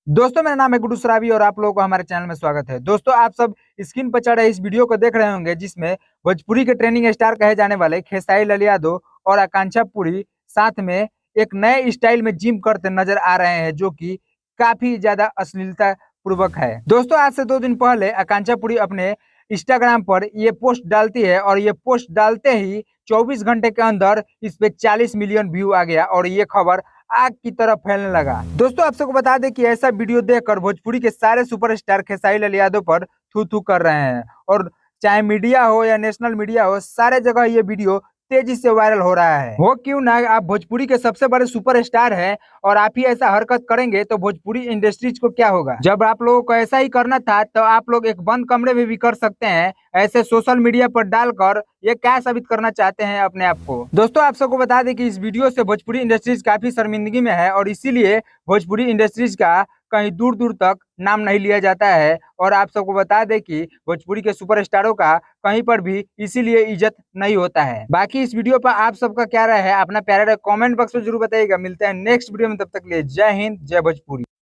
दोस्तों, मेरा नाम है गुड्डू सराबी और आप लोगों को हमारे चैनल में स्वागत है। दोस्तों, आप सब स्क्रीन पर चल रहे इस वीडियो को देख रहे होंगे जिसमें भोजपुरी के ट्रेंडिंग स्टार कहे जाने वाले खेसारी लाल यादव और आकांक्षा पुरी साथ में एक नए स्टाइल में जिम करते नजर आ रहे हैं, जो कि काफी ज्यादा अश्लीलता पूर्वक है। दोस्तों, आज से 2 दिन पहले आकांक्षा पुरी अपने इंस्टाग्राम पर ये पोस्ट डालती है और ये पोस्ट डालते ही 24 घंटे के अंदर इस पे 40 मिलियन व्यू आ गया और ये खबर आग की तरह फैलने लगा। दोस्तों, आप सबको बता दें कि ऐसा वीडियो देखकर भोजपुरी के सारे सुपरस्टार खेसारी लाल यादव पर थू थू कर रहे हैं और चाहे मीडिया हो या नेशनल मीडिया हो, सारे जगह ये वीडियो तेजी से वायरल हो रहा है। हो क्यों ना, आप भोजपुरी के सबसे बड़े सुपरस्टार हैं और आप ही ऐसा हरकत करेंगे तो भोजपुरी इंडस्ट्रीज को क्या होगा। जब आप लोगों को ऐसा ही करना था तो आप लोग एक बंद कमरे में भी कर सकते हैं। ऐसे सोशल मीडिया पर डालकर ये क्या साबित करना चाहते हैं अपने आप को। दोस्तों, आप सबको बता दें कि इस वीडियो से भोजपुरी इंडस्ट्रीज काफी शर्मिंदगी में है और इसीलिए भोजपुरी इंडस्ट्रीज का कहीं दूर दूर तक नाम नहीं लिया जाता है। और आप सबको बता दें कि भोजपुरी के सुपरस्टारों का कहीं पर भी इसीलिए इज्जत नहीं होता है। बाकी इस वीडियो पर आप सबका क्या राय है, अपना प्यारा कमेंट बॉक्स में जरूर बताइएगा। मिलते हैं नेक्स्ट वीडियो में, तब तक के लिए जय हिंद, जय भोजपुरी।